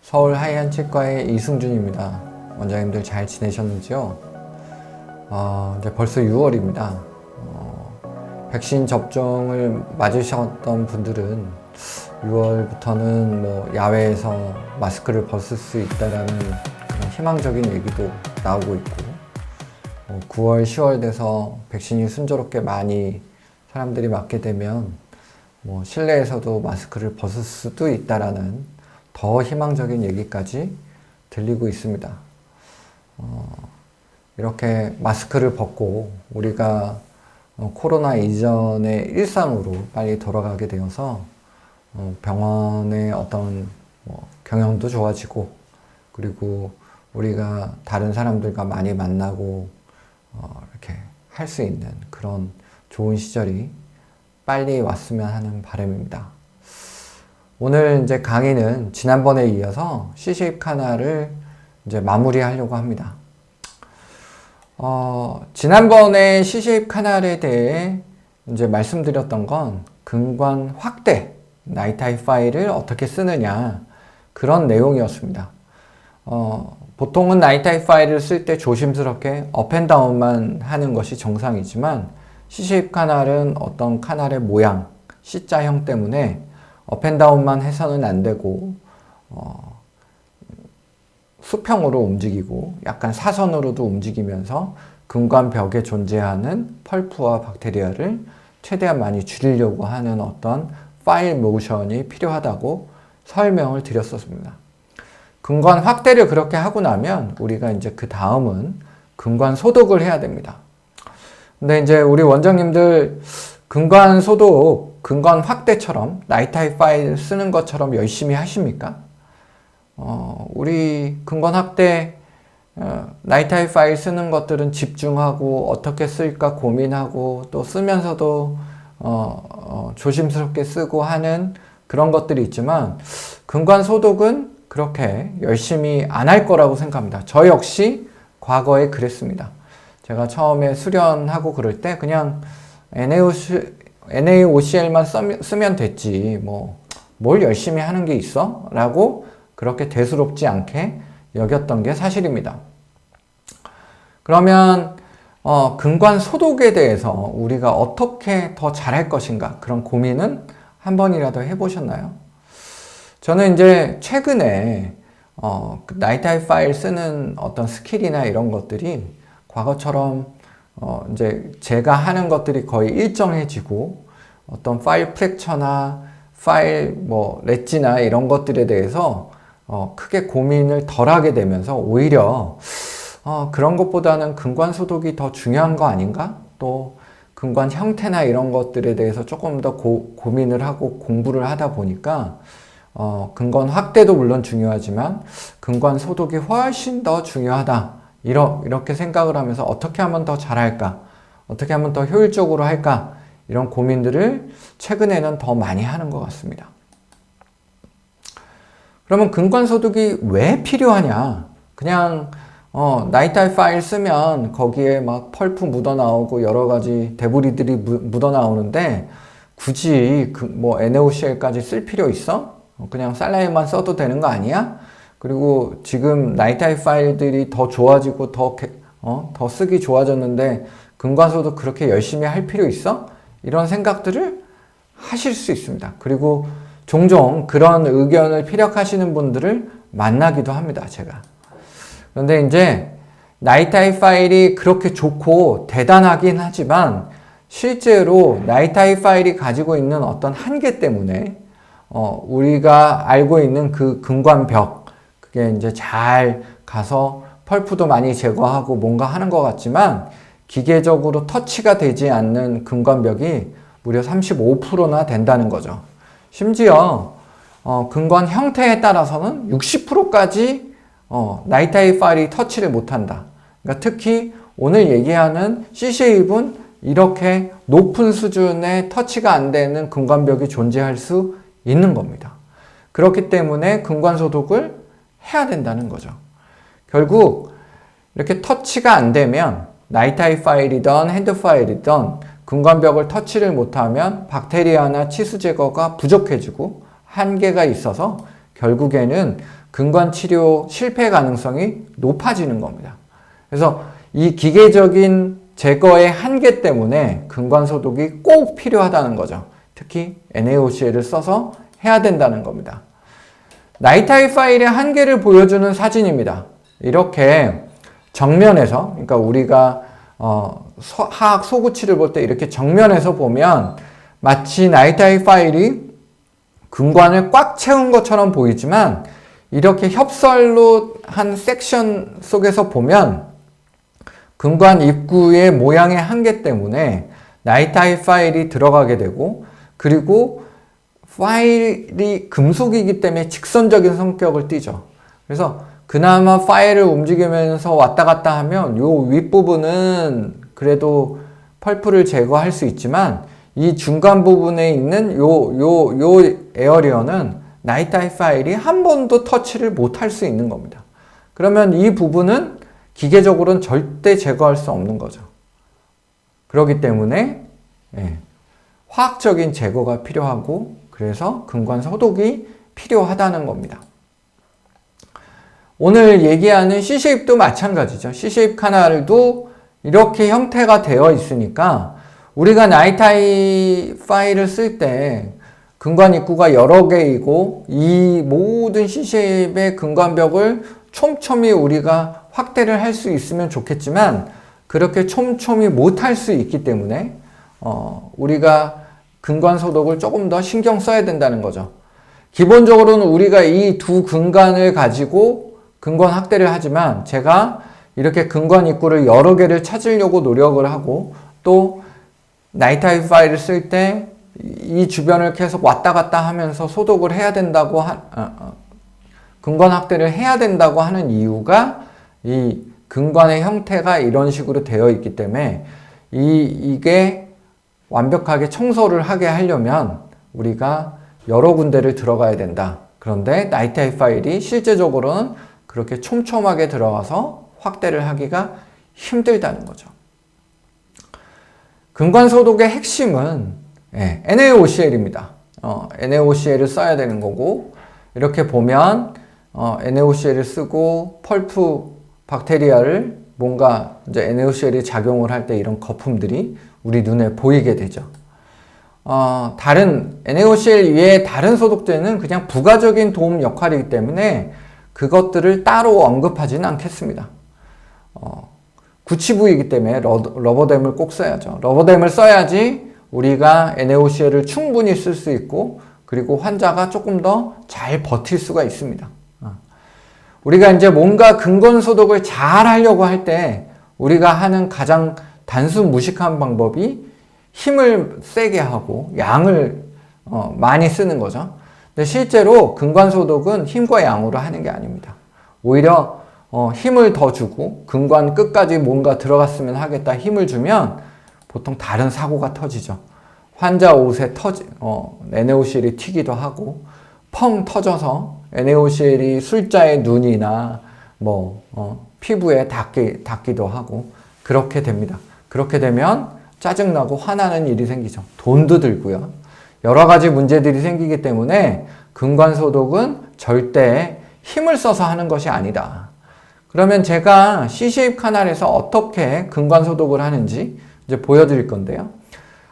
서울 하이안 치과의 이승준입니다. 원장님들 잘 지내셨는지요? 이제 벌써 6월입니다. 백신 접종을 맞으셨던 분들은 6월부터는 뭐 야외에서 마스크를 벗을 수 있다라는 그런 희망적인 얘기도 나오고 있고, 9월, 10월 돼서 백신이 순조롭게 많이 사람들이 맞게 되면 뭐 실내에서도 마스크를 벗을 수도 있다라는 더 희망적인 얘기까지 들리고 있습니다. 이렇게 마스크를 벗고 우리가 코로나 이전의 일상으로 빨리 돌아가게 되어서 병원의 어떤 경영도 좋아지고, 그리고 우리가 다른 사람들과 많이 만나고 이렇게 할 수 있는 그런 좋은 시절이 빨리 왔으면 하는 바람입니다. 오늘 이제 강의는 지난번에 이어서 C-쉐입 카나를 이제 마무리하려고 합니다. 지난번에 C-쉐입 카나에 대해 이제 말씀드렸던 건 근관 확대, 나이타이 파일을 어떻게 쓰느냐, 그런 내용이었습니다. 보통은 나이타이 파일을 쓸 때 조심스럽게 업앤다운만 하는 것이 정상이지만, C-쉐입 카날은 어떤 카날의 모양, C자형 때문에 업앤다운만 해서는 안 되고, 수평으로 움직이고 약간 사선으로도 움직이면서 근관벽에 존재하는 펄프와 박테리아를 최대한 많이 줄이려고 하는 어떤 파일 모션이 필요하다고 설명을 드렸었습니다. 근관 확대를 그렇게 하고 나면 우리가 이제 그 다음은 근관 소독을 해야 됩니다. 근데 이제 우리 원장님들 근관 소독, 근관 확대처럼 나이타이 파일 쓰는 것처럼 열심히 하십니까? 우리 근관 확대, 나이타이 파일 쓰는 것들은 집중하고 어떻게 쓸까 고민하고 또 쓰면서도 조심스럽게 쓰고 하는 그런 것들이 있지만, 근관 소독은 그렇게 열심히 안 할 거라고 생각합니다. 저 역시 과거에 그랬습니다. 제가 처음에 수련하고 그럴 때 그냥 NaOCl만 쓰면 됐지, 뭘 열심히 하는 게 있어? 라고 그렇게 대수롭지 않게 여겼던 게 사실입니다. 그러면 근관 소독에 대해서 우리가 어떻게 더 잘할 것인가, 그런 고민은 한 번이라도 해보셨나요? 저는 이제 최근에 나이타이 파일 쓰는 어떤 스킬이나 이런 것들이 과거처럼 이제 제가 하는 것들이 거의 일정해지고, 어떤 파일 프랙처나 파일 렛지나 이런 것들에 대해서 크게 고민을 덜 하게 되면서 오히려 그런 것보다는 근관 소독이 더 중요한 거 아닌가? 또 근관 형태나 이런 것들에 대해서 조금 더 고민을 하고 공부를 하다 보니까 근관 확대도 물론 중요하지만 근관 소독이 훨씬 더 중요하다, 이렇게 생각을 하면서 어떻게 하면 더 잘할까, 어떻게 하면 더 효율적으로 할까, 이런 고민들을 최근에는 더 많이 하는 것 같습니다. 그러면 근관 소독이 왜 필요하냐? 그냥 나이타이 파일 쓰면 거기에 막 펄프 묻어 나오고 여러 가지 데브리들이 묻어 나오는데 굳이 NaOCl까지 쓸 필요 있어? 그냥 살라인만 써도 되는 거 아니야? 그리고 지금 나이타이 파일들이 더 좋아지고 더 쓰기 좋아졌는데 근관 소독 그렇게 열심히 할 필요 있어? 이런 생각들을 하실 수 있습니다. 그리고 종종 그런 의견을 피력하시는 분들을 만나기도 합니다, 제가. 그런데 이제 나이타이 파일이 그렇게 좋고 대단하긴 하지만 실제로 나이타이 파일이 가지고 있는 어떤 한계 때문에 우리가 알고 있는 그 근관벽, 그게 이제 잘 가서 펄프도 많이 제거하고 뭔가 하는 것 같지만 기계적으로 터치가 되지 않는 근관벽이 무려 35%나 된다는 거죠. 심지어 근관 형태에 따라서는 60%까지 나이타이 파일이 터치를 못한다. 그러니까 특히 오늘 얘기하는 C-쉐입은 이렇게 높은 수준의 터치가 안 되는 근관벽이 존재할 수 있는 겁니다. 그렇기 때문에 근관 소독을 해야 된다는 거죠. 결국 이렇게 터치가 안 되면 나이타이 파일이든 핸드 파일이든 근관벽을 터치를 못하면 박테리아나 치수 제거가 부족해지고 한계가 있어서 결국에는 근관 치료 실패 가능성이 높아지는 겁니다. 그래서 이 기계적인 제거의 한계 때문에 근관 소독이 꼭 필요하다는 거죠. 특히 NaOCl을 써서 해야 된다는 겁니다. 나이타이 파일의 한계를 보여주는 사진입니다. 이렇게 정면에서, 그러니까 우리가 하악 소구치를 볼 때 이렇게 정면에서 보면 마치 나이타이 파일이 근관을 꽉 채운 것처럼 보이지만 이렇게 협설로 한 섹션 속에서 보면 근관 입구의 모양의 한계 때문에 나이타이 파일이 들어가게 되고, 그리고 파일이 금속이기 때문에 직선적인 성격을 띠죠. 그래서 그나마 파일을 움직이면서 왔다 갔다 하면 요 윗부분은 그래도 펄프를 제거할 수 있지만 이 중간 부분에 있는 요 에어리어는 나이타이 파일이 한 번도 터치를 못할 수 있는 겁니다. 그러면 이 부분은 기계적으로는 절대 제거할 수 없는 거죠. 그렇기 때문에 화학적인 제거가 필요하고, 그래서 근관 소독이 필요하다는 겁니다. 오늘 얘기하는 C쉐입도 마찬가지죠. C쉐입 카날도 이렇게 형태가 되어 있으니까 우리가 나이타이 파일을 쓸 때 근관 입구가 여러 개이고 이 모든 C쉐입의 근관벽을 촘촘히 우리가 확대를 할 수 있으면 좋겠지만 그렇게 촘촘히 못할 수 있기 때문에 우리가 근관 소독을 조금 더 신경 써야 된다는 거죠. 기본적으로는 우리가 이 두 근관을 가지고 근관 확대를 하지만 제가 이렇게 근관 입구를 여러 개를 찾으려고 노력을 하고, 또 나이타이 파일을 쓸 때 이 주변을 계속 왔다 갔다 하면서 소독을 해야 된다고 근관 확대를 해야 된다고 하는 이유가 이 근관의 형태가 이런 식으로 되어 있기 때문에 이게 완벽하게 청소를 하게 하려면 우리가 여러 군데를 들어가야 된다. 그런데 나이타이 파일이 실제적으로는 그렇게 촘촘하게 들어가서 확대를 하기가 힘들다는 거죠. 근관 소독의 핵심은 NaOCl입니다. NaOCl을 써야 되는 거고, 이렇게 보면 NaOCl을 쓰고 펄프 박테리아를 뭔가 이제 NaOCl이 작용을 할 때 이런 거품들이 우리 눈에 보이게 되죠. 다른 NaOCl 외에 다른 소독제는 그냥 부가적인 도움 역할이기 때문에 그것들을 따로 언급하지는 않겠습니다. 구치부이기 때문에 러버댐을 꼭 써야죠. 러버댐을 써야지 우리가 NaOCl을 충분히 쓸 수 있고, 그리고 환자가 조금 더 잘 버틸 수가 있습니다. 우리가 이제 뭔가 근관 소독을 잘 하려고 할 때 우리가 하는 가장 단순 무식한 방법이 힘을 세게 하고 양을 많이 쓰는 거죠. 근데 실제로 근관 소독은 힘과 양으로 하는 게 아닙니다. 오히려 힘을 더 주고 근관 끝까지 뭔가 들어갔으면 하겠다 힘을 주면 보통 다른 사고가 터지죠. 환자 옷에 NaOCl이 튀기도 하고, 펑 터져서 NaOCl이 술자의 눈이나 피부에 닿기도 하고 그렇게 됩니다. 그렇게 되면 짜증나고 화나는 일이 생기죠. 돈도 들고요. 여러 가지 문제들이 생기기 때문에 근관 소독은 절대 힘을 써서 하는 것이 아니다. 그러면 제가 C쉐입 카날에서 어떻게 근관 소독을 하는지 이제 보여드릴 건데요.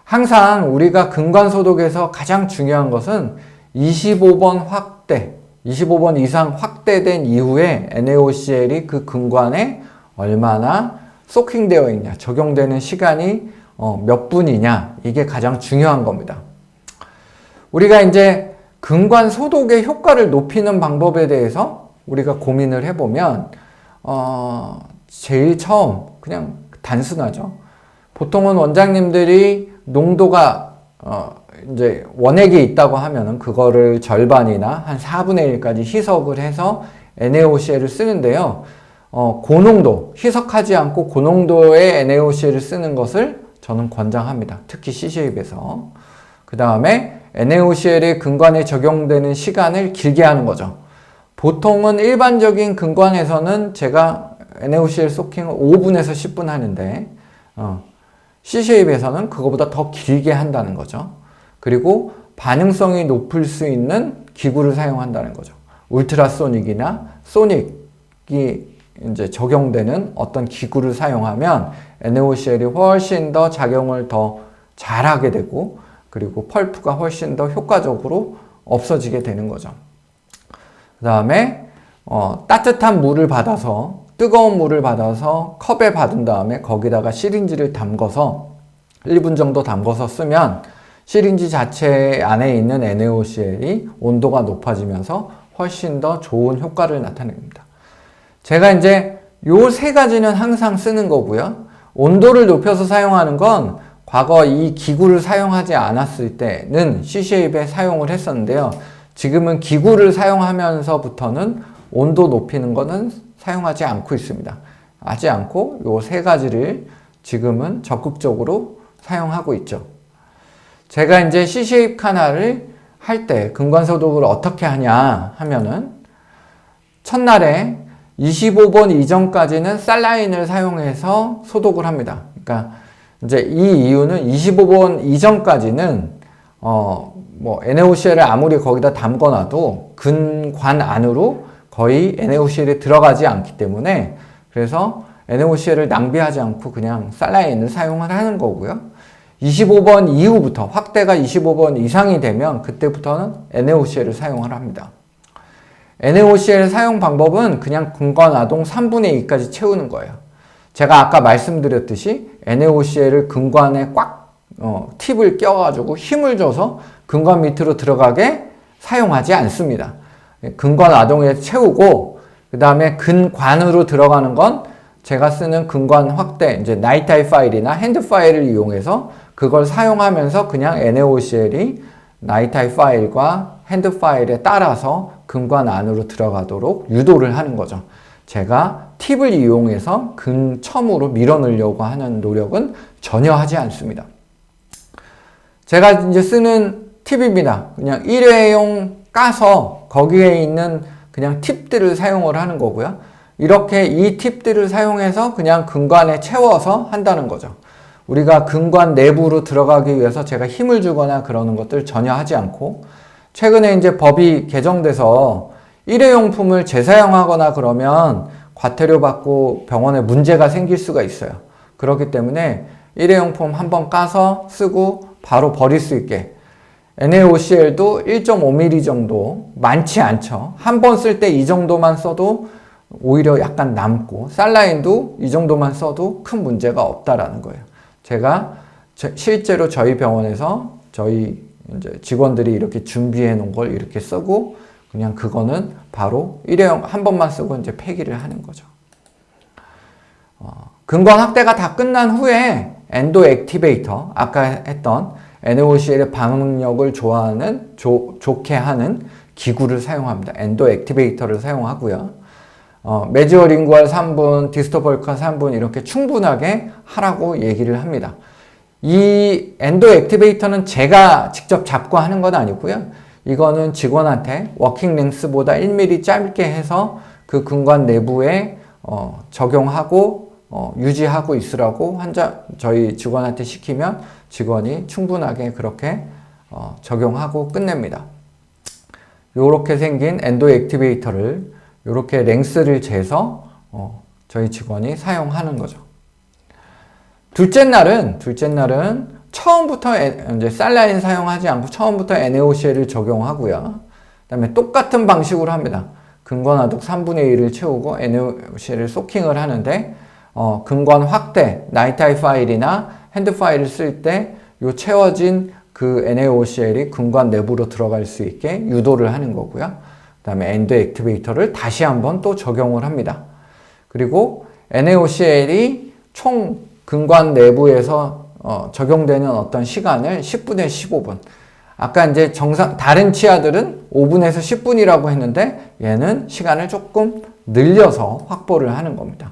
항상 우리가 근관 소독에서 가장 중요한 것은 25번 확대, 25번 이상 확대된 이후에 NaOCl이 그 근관에 얼마나 소킹되어 있냐, 적용되는 시간이 몇 분이냐, 이게 가장 중요한 겁니다. 우리가 이제 근관 소독의 효과를 높이는 방법에 대해서 우리가 고민을 해보면 제일 처음 그냥 단순하죠. 보통은 원장님들이 농도가 이제 원액이 있다고 하면은 그거를 절반이나 한 4분의 1까지 희석을 해서 NaOCl을 쓰는데요. 고농도, 희석하지 않고 고농도의 NaOCl을 쓰는 것을 저는 권장합니다. 특히 C쉐입에서. 그 다음에 NaOCl이 근관에 적용되는 시간을 길게 하는 거죠. 보통은 일반적인 근관에서는 제가 NaOCl 소킹을 5분에서 10분 하는데 C쉐입에서는 그거보다 더 길게 한다는 거죠. 그리고 반응성이 높을 수 있는 기구를 사용한다는 거죠. 울트라소닉이나 소닉이 이제 적용되는 어떤 기구를 사용하면 NaOCl이 훨씬 더 작용을 더 잘하게 되고, 그리고 펄프가 훨씬 더 효과적으로 없어지게 되는 거죠. 그 다음에 따뜻한 물을 받아서, 뜨거운 물을 받아서 컵에 받은 다음에 거기다가 시린지를 담궈서 1분 정도 담궈서 쓰면 시린지 자체 안에 있는 NaOCl이 온도가 높아지면서 훨씬 더 좋은 효과를 나타냅니다. 제가 이제 요 세 가지는 항상 쓰는 거고요. 온도를 높여서 사용하는 건 과거 이 기구를 사용하지 않았을 때는 C쉐입에 사용을 했었는데요. 지금은 기구를 사용하면서부터는 온도 높이는 거는 사용하지 않고 있습니다. 하지 않고 요 세 가지를 지금은 적극적으로 사용하고 있죠. 제가 이제 C쉐입 카나를 할 때 근관소독을 어떻게 하냐 하면은 첫날에 25번 이전까지는 살라인을 사용해서 소독을 합니다. 그러니까 이제 이 이유는 25번 이전까지는 NaOCl을 아무리 거기다 담궈놔도 근관 안으로 거의 NaOCl이 들어가지 않기 때문에, 그래서 NaOCl을 낭비하지 않고 그냥 살라인을 사용을 하는 거고요. 25번 이후부터, 확대가 25번 이상이 되면 그때부터는 NaOCl을 사용을 합니다. NaOCl 사용 방법은 그냥 근관 아동 3분의 2까지 채우는 거예요. 제가 아까 말씀드렸듯이 NaOCl을 근관에 꽉 팁을 껴가지고 힘을 줘서 근관 밑으로 들어가게 사용하지 않습니다. 근관 아동에 채우고, 그 다음에 근관으로 들어가는 건 제가 쓰는 근관 확대, 이제 나이타이 파일이나 핸드 파일을 이용해서 그걸 사용하면서 그냥 NaOCl이 나이타이 파일과 핸드 파일에 따라서 근관 안으로 들어가도록 유도를 하는 거죠. 제가 팁을 이용해서 근첨으로 밀어넣으려고 하는 노력은 전혀 하지 않습니다. 제가 이제 쓰는 팁입니다. 그냥 일회용 까서 거기에 있는 그냥 팁들을 사용을 하는 거고요. 이렇게 이 팁들을 사용해서 그냥 근관에 채워서 한다는 거죠. 우리가 근관 내부로 들어가기 위해서 제가 힘을 주거나 그러는 것들 전혀 하지 않고, 최근에 이제 법이 개정돼서 일회용품을 재사용하거나 그러면 과태료 받고 병원에 문제가 생길 수가 있어요. 그렇기 때문에 일회용품 한번 까서 쓰고 바로 버릴 수 있게, NaOCl도 1.5mm 정도, 많지 않죠. 한 번 쓸 때 이 정도만 써도 오히려 약간 남고, 살라인도 이 정도만 써도 큰 문제가 없다라는 거예요. 제가 실제로 저희 병원에서 저희 이제 직원들이 이렇게 준비해 놓은 걸 이렇게 쓰고, 그냥 그거는 바로 일회용 한 번만 쓰고 이제 폐기를 하는 거죠. 근관 확대가 다 끝난 후에 엔도 액티베이터, 아까 했던 NaOCl의 반응력을 좋게 하는 기구를 사용합니다. 엔도 액티베이터를 사용하고요. 메지어링구알 3분, 디스토벌카 3분 이렇게 충분하게 하라고 얘기를 합니다. 이 엔도 액티베이터는 제가 직접 잡고 하는 건 아니고요. 이거는 직원한테 워킹 랭스보다 1mm 짧게 해서 그 근관 내부에 적용하고 유지하고 있으라고 저희 직원한테 시키면 직원이 충분하게 그렇게 적용하고 끝냅니다. 요렇게 생긴 엔도 액티베이터를 요렇게 랭스를 재서 저희 직원이 사용하는 거죠. 둘째 날은 처음부터 이제 살라인 사용하지 않고 처음부터 NaOCl을 적용하고요. 그 다음에 똑같은 방식으로 합니다. 근관 아독 3분의 1을 채우고 NaOCl을 소킹을 하는데, 근관 확대, 나이타이 파일이나 핸드 파일을 쓸 때 요 채워진 그 NaOCl이 근관 내부로 들어갈 수 있게 유도를 하는 거고요. 그 다음에 엔도 액티베이터를 다시 한번 또 적용을 합니다. 그리고 NaOCl이 총 근관 내부에서 적용되는 어떤 시간을 10분에서 15분. 아까 이제 다른 치아들은 5분에서 10분이라고 했는데 얘는 시간을 조금 늘려서 확보를 하는 겁니다.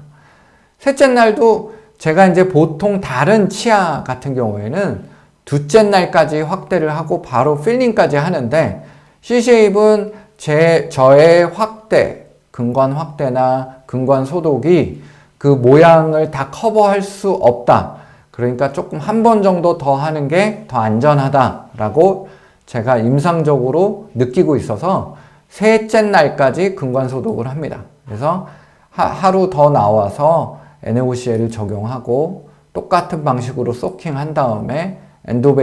셋째 날도 제가 이제 보통 다른 치아 같은 경우에는 둘째 날까지 확대를 하고 바로 필링까지 하는데, C쉐입은 저의 확대, 근관 확대나 근관 소독이 그 모양을 다 커버할 수 없다. 그러니까 조금 한 번 정도 더 하는 게 더 안전하다라고 제가 임상적으로 느끼고 있어서 셋째 날까지 근관 소독을 합니다. 그래서 하루 더 나와서 NaOCl을 적용하고 똑같은 방식으로 소킹한 다음에 엔도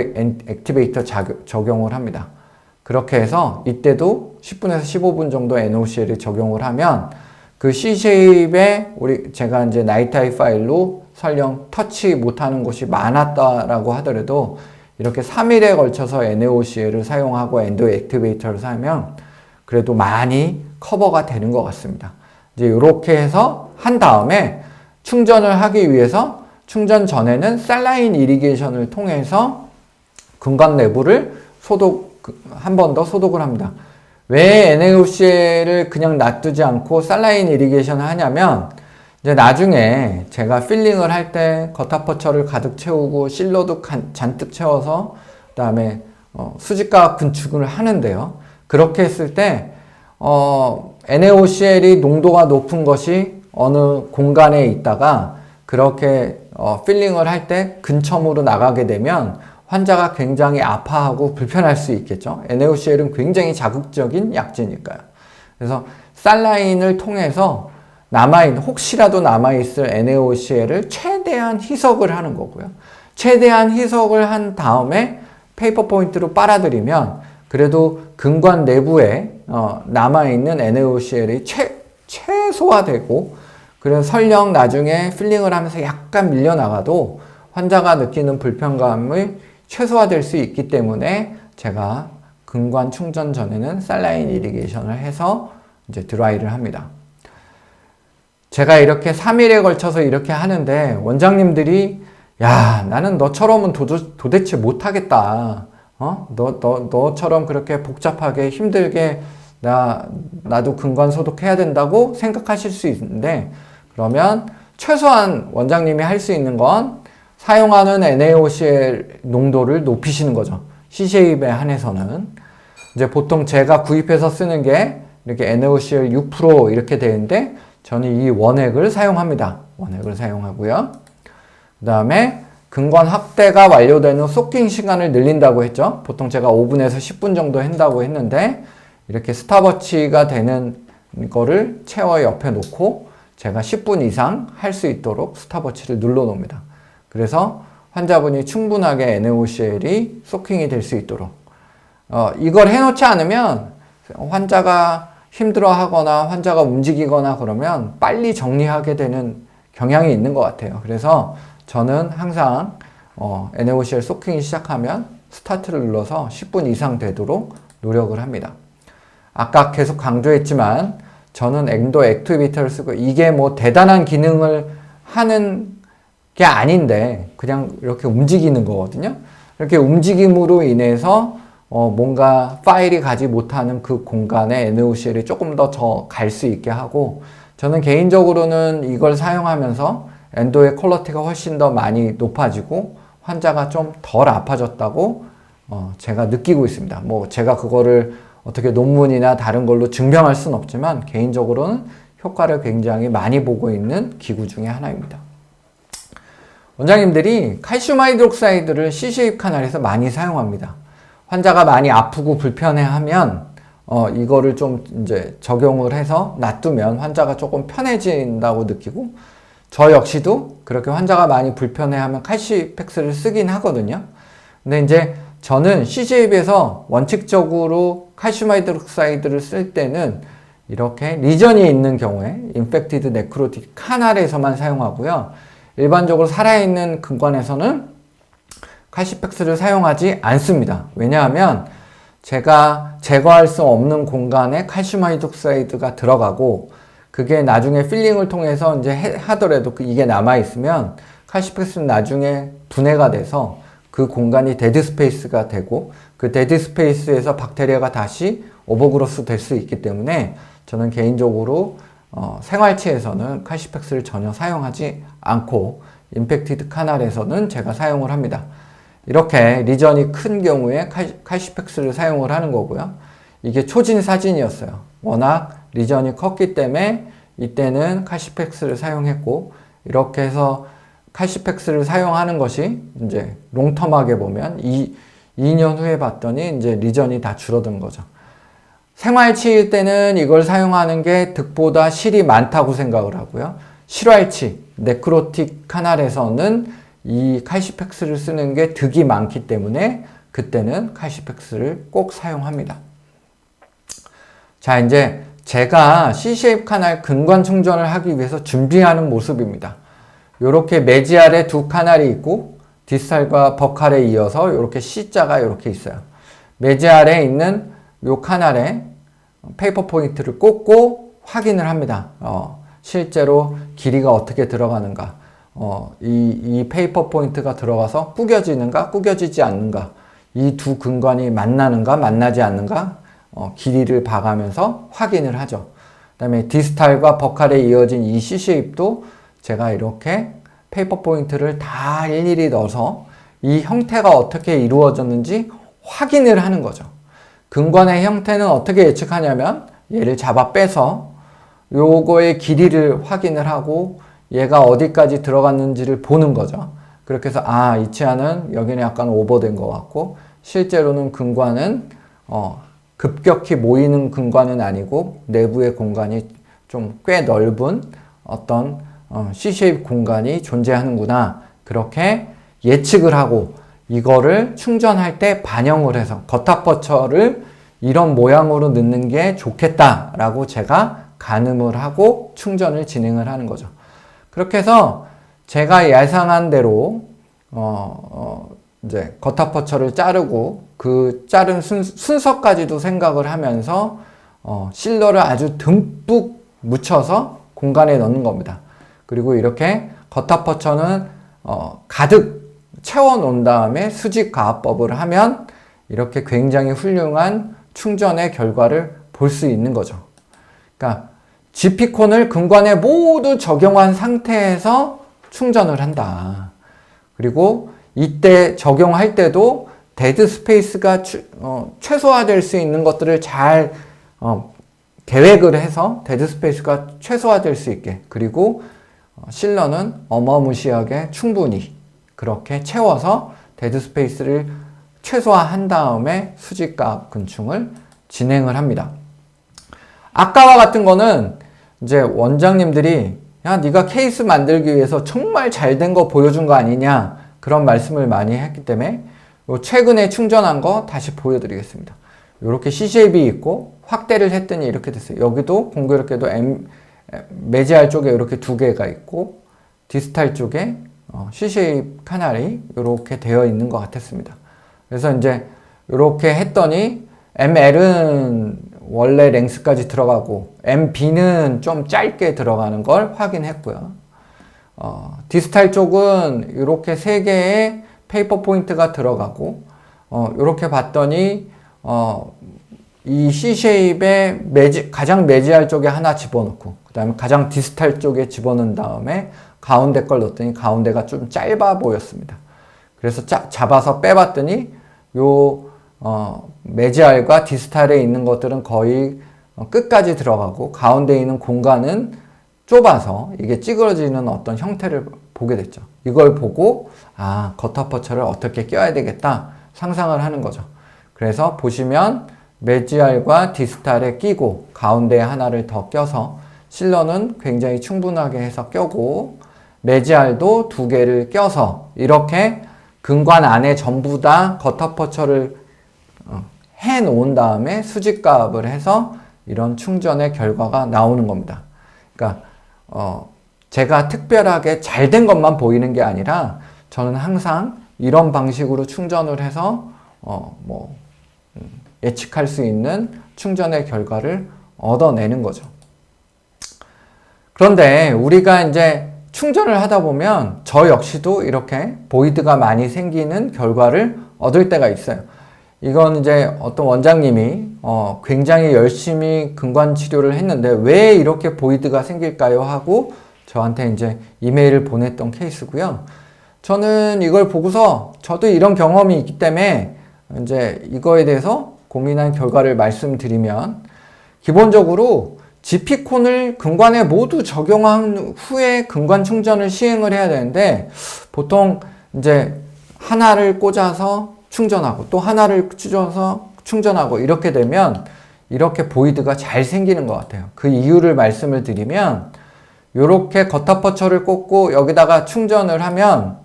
액티베이터 적용을 합니다. 그렇게 해서 이때도 10분에서 15분 정도 NaOCl을 적용을 하면 그 C쉐입에 제가 이제 나이트아이 파일로 설령 터치 못하는 곳이 많았다라고 하더라도 이렇게 3일에 걸쳐서 NaOCl을 사용하고 엔도 액티베이터를 사용하면 그래도 많이 커버가 되는 것 같습니다. 이제 이렇게 해서 한 다음에 충전을 하기 위해서 충전 전에는 살라인 이리게이션을 통해서 근관 내부를 한 번 더 소독을 합니다. 왜 NaOCl을 그냥 놔두지 않고 살라인 이리게이션을 하냐면 이제 나중에 제가 필링을 할 때 겉아퍼처를 가득 채우고 실로도 잔뜩 채워서 그다음에 수직각 건축을 하는데요. 그렇게 했을 때 NaOCl이 농도가 높은 것이 어느 공간에 있다가 그렇게 필링을 할 때 근처으로 나가게 되면 환자가 굉장히 아파하고 불편할 수 있겠죠. NaOCl은 굉장히 자극적인 약제니까요. 그래서 살라인을 통해서 혹시라도 남아있을 NaOCl을 최대한 희석을 하는 거고요. 최대한 희석을 한 다음에 페이퍼 포인트로 빨아들이면 그래도 근관 내부에 남아있는 NaOCl이 최소화되고 그래서 설령 나중에 필링을 하면서 약간 밀려나가도 환자가 느끼는 불편감을 최소화될 수 있기 때문에 제가 근관 충전 전에는 살라인 이리게이션을 해서 이제 드라이를 합니다. 제가 이렇게 3일에 걸쳐서 이렇게 하는데 원장님들이 야, 나는 너처럼은 도대체 못하겠다. 너처럼 그렇게 복잡하게 힘들게 나도 근관 소독해야 된다고 생각하실 수 있는데 그러면 최소한 원장님이 할 수 있는 건 사용하는 NaOCl 농도를 높이시는 거죠. C쉐입에 한해서는. 이제 보통 제가 구입해서 쓰는 게 이렇게 NaOCl 6% 이렇게 되는데 저는 이 원액을 사용합니다. 원액을 사용하고요. 그 다음에 근관 확대가 완료되는 소킹 시간을 늘린다고 했죠. 보통 제가 5분에서 10분 정도 한다고 했는데 이렇게 스탑워치가 되는 거를 체어 옆에 놓고 제가 10분 이상 할 수 있도록 스탑워치를 눌러 놓습니다. 그래서 환자분이 충분하게 NaOCl이 소킹이 될 수 있도록 이걸 해놓지 않으면 환자가 힘들어하거나 환자가 움직이거나 그러면 빨리 정리하게 되는 경향이 있는 것 같아요. 그래서 저는 항상 NaOCl 소킹이 시작하면 스타트를 눌러서 10분 이상 되도록 노력을 합니다. 아까 계속 강조했지만 저는 엔도 액티베이터를 쓰고 이게 뭐 대단한 기능을 하는 게 아닌데 그냥 이렇게 움직이는 거거든요. 이렇게 움직임으로 인해서 뭔가 파일이 가지 못하는 그 공간에 NaOCl이 조금 더 갈 수 있게 하고 저는 개인적으로는 이걸 사용하면서 엔도의 퀄리티가 훨씬 더 많이 높아지고 환자가 좀 덜 아파졌다고 제가 느끼고 있습니다. 뭐 제가 그거를 어떻게 논문이나 다른 걸로 증명할 수는 없지만 개인적으로는 효과를 굉장히 많이 보고 있는 기구 중에 하나입니다. 원장님들이 칼슘 하이드록사이드를 C쉐입 카날에서 많이 사용합니다. 환자가 많이 아프고 불편해하면 이거를 좀 이제 적용을 해서 놔두면 환자가 조금 편해진다고 느끼고 저 역시도 그렇게 환자가 많이 불편해하면 칼시팩스를 쓰긴 하거든요. 근데 이제 저는 C쉐입에서 원칙적으로 칼슘 하이드록사이드를 쓸 때는 이렇게 리전이 있는 경우에 인펙티드 네크로틱 카날에서만 사용하고요. 일반적으로 살아있는 근관에서는 칼시팩스를 사용하지 않습니다. 왜냐하면 제가 제거할 수 없는 공간에 칼슘 하이드록사이드가 들어가고 그게 나중에 필링을 통해서 이제 하더라도 이게 남아있으면 칼시팩스는 나중에 분해가 돼서 그 공간이 데드 스페이스가 되고 그 데드 스페이스에서 박테리아가 다시 오버그로스 될 수 있기 때문에 저는 개인적으로 생활치에서는 칼시팩스를 전혀 사용하지 않고 임팩티드 카날에서는 제가 사용을 합니다. 이렇게 리전이 큰 경우에 칼시팩스를 사용을 하는 거고요. 이게 초진 사진이었어요. 워낙 리전이 컸기 때문에 이때는 칼시팩스를 사용했고 이렇게 해서 칼시팩스를 사용하는 것이 이제 롱텀하게 보면 2년 후에 봤더니 이제 리전이 다 줄어든 거죠. 생활치일 때는 이걸 사용하는 게 득보다 실이 많다고 생각을 하고요. 실활치, 네크로틱 카날에서는 이 칼시팩스를 쓰는 게 득이 많기 때문에 그때는 칼시팩스를 꼭 사용합니다. 자, 이제 제가 C-쉐입 카날 근관 충전을 하기 위해서 준비하는 모습입니다. 이렇게 메지알에 두 카날이 있고 디스탈과 버칼에 이어서 이렇게 C자가 이렇게 있어요. 메지알에 있는 이 카날에 페이퍼 포인트를 꽂고 확인을 합니다. 실제로 길이가 어떻게 들어가는가, 이 페이퍼 포인트가 들어가서 구겨지는가, 구겨지지 않는가, 이 두 근관이 만나는가, 만나지 않는가, 길이를 봐가면서 확인을 하죠. 그 다음에 디스탈과 버칼에 이어진 이 C-쉐입도 제가 이렇게 페이퍼 포인트를 다 일일이 넣어서 이 형태가 어떻게 이루어졌는지 확인을 하는 거죠. 근관의 형태는 어떻게 예측하냐면 얘를 잡아 빼서 요거의 길이를 확인을 하고 얘가 어디까지 들어갔는지를 보는 거죠. 그렇게 해서 이 치아는 여기는 약간 오버된 것 같고 실제로는 근관은 급격히 모이는 근관은 아니고 내부의 공간이 좀 꽤 넓은 어떤 C-쉐입 공간이 존재하는구나. 그렇게 예측을 하고 이거를 충전할 때 반영을 해서 겉탑버처를 이런 모양으로 넣는 게 좋겠다라고 제가 가늠을 하고 충전을 진행을 하는 거죠. 그렇게 해서 제가 예상한 대로 이제 겉탑버처를 자르고 그 자른 순서까지도 생각을 하면서 실러를 아주 듬뿍 묻혀서 공간에 넣는 겁니다. 그리고 이렇게 겉탑버처는 가득 채워 놓은 다음에 수직 가압법을 하면 이렇게 굉장히 훌륭한 충전의 결과를 볼 수 있는 거죠. 그러니까 GP콘을 근관에 모두 적용한 상태에서 충전을 한다. 그리고 이때 적용할 때도 데드 스페이스가 최소화될 수 있는 것들을 잘 계획을 해서 데드 스페이스가 최소화될 수 있게, 그리고 실러는 어마무시하게 충분히 그렇게 채워서 데드 스페이스를 최소화한 다음에 수직가압 근충을 진행을 합니다. 아까와 같은 거는 이제 원장님들이 야, 네가 케이스 만들기 위해서 정말 잘 된 거 보여준 거 아니냐, 그런 말씀을 많이 했기 때문에 최근에 충전한 거 다시 보여드리겠습니다. 이렇게 C-쉐입이 있고 확대를 했더니 이렇게 됐어요. 여기도 공교롭게도 메지알 쪽에 이렇게 두 개가 있고 디스탈 쪽에 C-쉐입 카날이 이렇게 되어 있는 것 같았습니다. 그래서 이제 이렇게 했더니 ML은 원래 랭스까지 들어가고 MB는 좀 짧게 들어가는 걸 확인했고요. 디스탈 쪽은 이렇게 세 개의 페이퍼 포인트가 들어가고 이렇게 봤더니 이 C-쉐입의 가장 매지알 쪽에 하나 집어넣고 그 다음에 가장 디스탈 쪽에 집어넣은 다음에 가운데 걸 넣었더니 가운데가 좀 짧아 보였습니다. 그래서 잡아서 빼봤더니 요 매지알과 디스탈에 있는 것들은 거의 끝까지 들어가고 가운데 있는 공간은 좁아서 이게 찌그러지는 어떤 형태를 보게 됐죠. 이걸 보고 겉터퍼처를 어떻게 껴야 되겠다 상상을 하는 거죠. 그래서 보시면 매지알과 디스탈에 끼고 가운데에 하나를 더 껴서 실러는 굉장히 충분하게 해서 껴고 매지알도 두 개를 껴서 이렇게 근관 안에 전부 다 겉터퍼처를 해 놓은 다음에 수직가압을 해서 이런 충전의 결과가 나오는 겁니다. 그러니까 제가 특별하게 잘 된 것만 보이는 게 아니라 저는 항상 이런 방식으로 충전을 해서 예측할 수 있는 충전의 결과를 얻어내는 거죠. 그런데 우리가 이제 충전을 하다 보면 저 역시도 이렇게 보이드가 많이 생기는 결과를 얻을 때가 있어요. 이건 이제 어떤 원장님이 굉장히 열심히 근관 치료를 했는데 왜 이렇게 보이드가 생길까요? 하고 저한테 이제 이메일을 보냈던 케이스고요. 저는 이걸 보고서 저도 이런 경험이 있기 때문에 이제 이거에 대해서 고민한 결과를 말씀드리면 기본적으로 GP콘을 근관에 모두 적용한 후에 근관 충전을 시행을 해야 되는데 보통 이제 하나를 꽂아서 충전하고 또 하나를 꽂아서 충전하고 이렇게 되면 이렇게 보이드가 잘 생기는 것 같아요. 그 이유를 말씀을 드리면 이렇게 겉아퍼처를 꽂고 여기다가 충전을 하면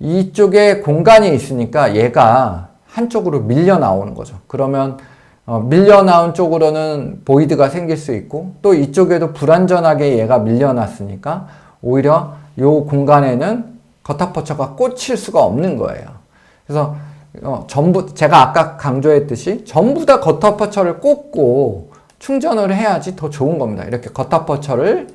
이쪽에 공간이 있으니까 얘가 한쪽으로 밀려 나오는 거죠. 그러면 밀려 나온 쪽으로는 보이드가 생길 수 있고 또 이쪽에도 불완전하게 얘가 밀려났으니까 오히려 이 공간에는 겉아퍼처가 꽂힐 수가 없는 거예요. 그래서 전부 제가 아까 강조했듯이 전부 다 겉아퍼처를 꽂고 충전을 해야지 더 좋은 겁니다. 이렇게 겉아퍼처를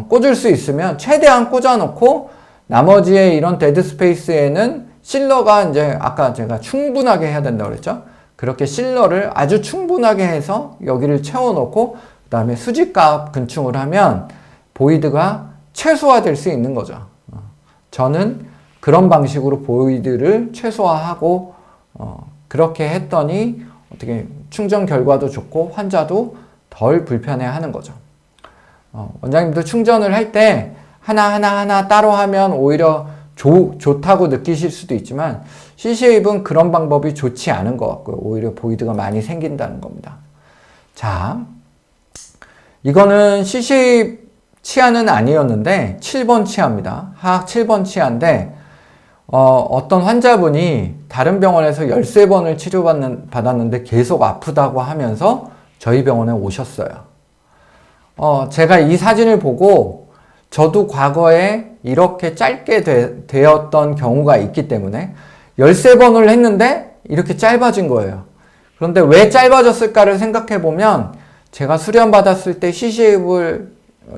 꽂을 수 있으면 최대한 꽂아놓고 나머지의 이런 데드 스페이스에는 실러가 이제 아까 제가 충분하게 해야 된다고 그랬죠. 그렇게 실러를 아주 충분하게 해서 여기를 채워놓고 그 다음에 수직값 근충을 하면 보이드가 최소화될 수 있는 거죠. 저는 그런 방식으로 보이드를 최소화하고 그렇게 했더니 어떻게 충전 결과도 좋고 환자도 덜 불편해하는 거죠. 원장님도 충전을 할 때 하나 따로 하면 오히려 좋다고 느끼실 수도 있지만 CC웨이브는 그런 방법이 좋지 않은 것 같고요. 오히려 보이드가 많이 생긴다는 겁니다. 자, 이거는 CC웨이브 치아는 아니었는데 7번 치아입니다. 하악 7번 치아인데 어떤 환자분이 다른 병원에서 13번을 치료받았는데 계속 아프다고 하면서 저희 병원에 오셨어요. 제가 이 사진을 보고 저도 과거에 이렇게 짧게 되었던 경우가 있기 때문에 13번을 했는데 이렇게 짧아진 거예요. 그런데 왜 짧아졌을까를 생각해 보면 제가 수련받았을 때 CC웨이브를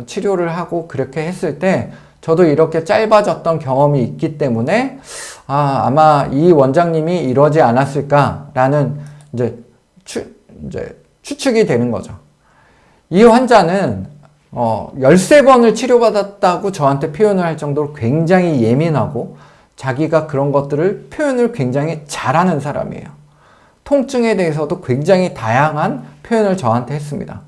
치료를 하고 그렇게 했을 때 저도 이렇게 짧아졌던 경험이 있기 때문에 아마 이 원장님이 이러지 않았을까라는 이제 추측이 되는 거죠. 이 환자는 13번을 치료받았다고 저한테 표현을 할 정도로 굉장히 예민하고 자기가 그런 것들을 표현을 굉장히 잘하는 사람이에요. 통증에 대해서도 굉장히 다양한 표현을 저한테 했습니다.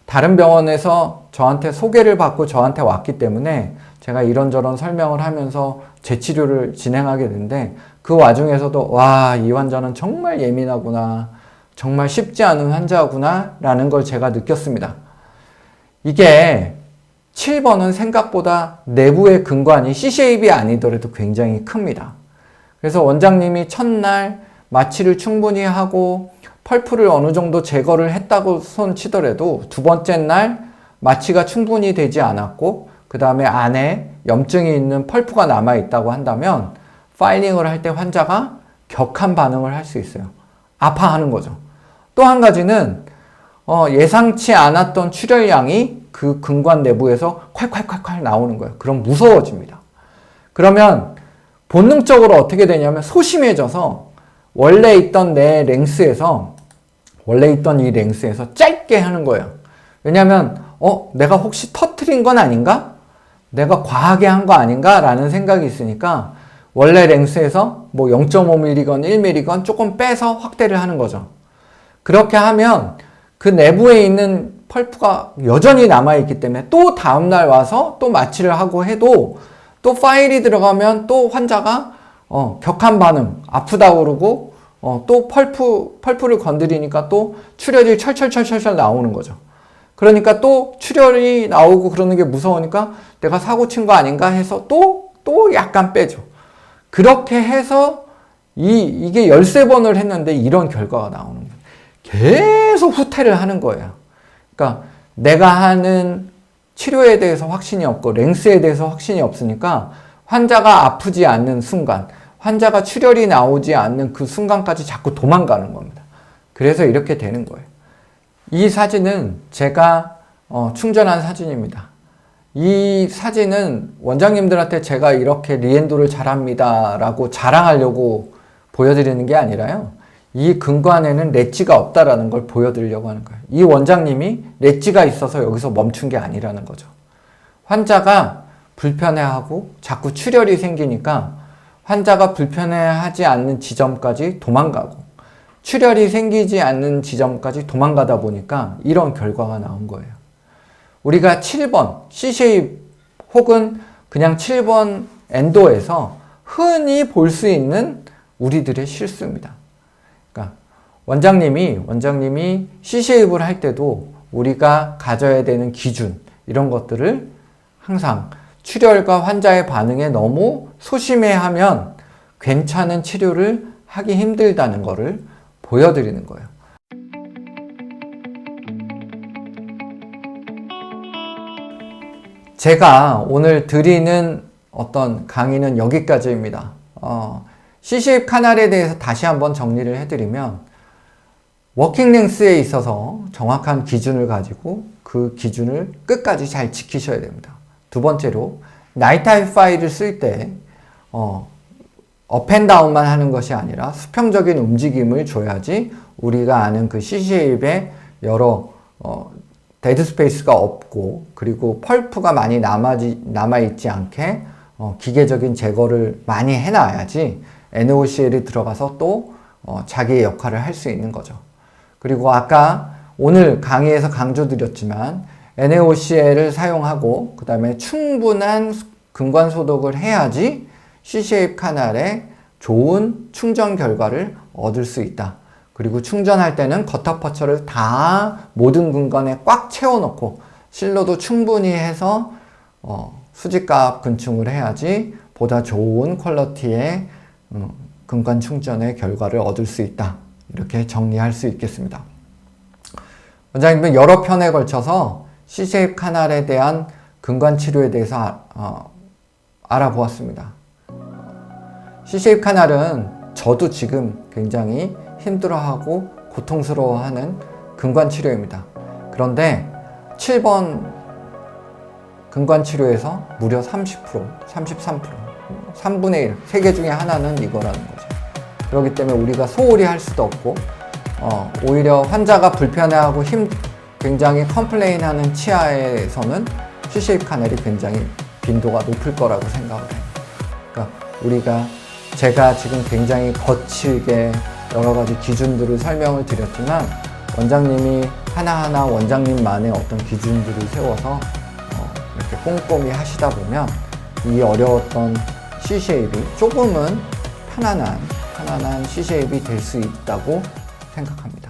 다른 병원에서 저한테 소개를 받고 저한테 왔기 때문에 제가 이런저런 설명을 하면서 제 치료를 진행하게 되는데 그 와중에서도 이 환자는 정말 예민하구나, 정말 쉽지 않은 환자구나 라는 걸 제가 느꼈습니다. 이게 7번은 생각보다 내부의 근관이 CCAB 아니더라도 굉장히 큽니다. 그래서 원장님이 첫날 마취를 충분히 하고 펄프를 어느 정도 제거를 했다고 손 치더라도 두 번째 날 마취가 충분히 되지 않았고 그 다음에 안에 염증이 있는 펄프가 남아있다고 한다면 파일링을 할 때 환자가 격한 반응을 할 수 있어요. 아파하는 거죠. 또 한 가지는 예상치 않았던 출혈량이 그 근관 내부에서 콸콸콸콸 나오는 거예요. 그럼 무서워집니다. 그러면 본능적으로 어떻게 되냐면 소심해져서 원래 있던 이 랭스에서 짧게 하는 거예요. 왜냐하면 내가 혹시 터트린 건 아닌가? 내가 과하게 한 거 아닌가? 라는 생각이 있으니까 원래 랭스에서 뭐 0.5mm건 1mm건 조금 빼서 확대를 하는 거죠. 그렇게 하면 그 내부에 있는 펄프가 여전히 남아있기 때문에 또 다음날 와서 또 마취를 하고 해도 또 파일이 들어가면 또 환자가 격한 반응, 아프다고 그러고 또 펄프를 건드리니까 또 출혈이 철철철철 나오는 거죠. 그러니까 또 출혈이 나오고 그러는 게 무서우니까 내가 사고 친 거 아닌가 해서 또 약간 빼죠. 그렇게 해서 이게 13번을 했는데 이런 결과가 나오는 거예요. 계속 후퇴를 하는 거예요. 그러니까 내가 하는 치료에 대해서 확신이 없고 랭스에 대해서 확신이 없으니까 환자가 아프지 않는 순간, 환자가 출혈이 나오지 않는 그 순간까지 자꾸 도망가는 겁니다. 그래서 이렇게 되는 거예요. 이 사진은 제가 충전한 사진입니다. 이 사진은 원장님들한테 제가 이렇게 리엔도를 잘합니다 라고 자랑하려고 보여드리는 게 아니라요. 이 근관에는 렛지가 없다라는 걸 보여드리려고 하는 거예요. 이 원장님이 렛지가 있어서 여기서 멈춘 게 아니라는 거죠. 환자가 불편해하고 자꾸 출혈이 생기니까 환자가 불편해하지 않는 지점까지 도망가고 출혈이 생기지 않는 지점까지 도망가다 보니까 이런 결과가 나온 거예요. 우리가 7번 C쉐입 혹은 그냥 7번 엔도에서 흔히 볼 수 있는 우리들의 실수입니다. 그러니까 원장님이 C쉐입을 할 때도 우리가 가져야 되는 기준, 이런 것들을 항상 출혈과 환자의 반응에 너무 소심해하면 괜찮은 치료를 하기 힘들다는 것을 보여드리는 거예요. 제가 오늘 드리는 어떤 강의는 여기까지입니다. C쉐입 카날에 대해서 다시 한번 정리를 해드리면, 워킹 랭스에 있어서 정확한 기준을 가지고 그 기준을 끝까지 잘 지키셔야 됩니다. 두 번째로, 나이타입 파일을 쓸 때 업앤다운만 하는 것이 아니라 수평적인 움직임을 줘야지 우리가 아는 그 C쉐입의 여러 데드 스페이스가 없고, 그리고 펄프가 많이 남아있지 않게 기계적인 제거를 많이 해놔야지 NaOCl이 들어가서 또 자기의 역할을 할 수 있는 거죠. 그리고 아까 오늘 강의에서 강조드렸지만 NaOCl을 사용하고 그 다음에 충분한 근관 소독을 해야지 C쉐입 카날에 좋은 충전 결과를 얻을 수 있다. 그리고 충전할 때는 거터퍼처를 다 모든 근관에 꽉 채워놓고 실로도 충분히 해서 수직갑 근충을 해야지 보다 좋은 퀄리티의 근관 충전의 결과를 얻을 수 있다. 이렇게 정리할 수 있겠습니다. 원장님은 여러 편에 걸쳐서 C쉐입 카날에 대한 근관 치료에 대해서 알아보았습니다. C쉐입 카날은 저도 지금 굉장히 힘들어하고 고통스러워하는 근관 치료입니다. 그런데 7번 근관 치료에서 무려 30%, 33%, 3분의 1, 3개 중에 하나는 이거라는 거죠. 그렇기 때문에 우리가 소홀히 할 수도 없고, 오히려 환자가 불편해하고 굉장히 컴플레인하는 치아에서는 C쉐입 카날이 굉장히 빈도가 높을 거라고 생각을 해요. 그러니까 제가 지금 굉장히 거칠게 여러 가지 기준들을 설명을 드렸지만, 원장님이 하나하나 원장님만의 어떤 기준들을 세워서 이렇게 꼼꼼히 하시다 보면 이 어려웠던 C쉐입이 조금은 편안한 C쉐입이 될 수 있다고 생각합니다.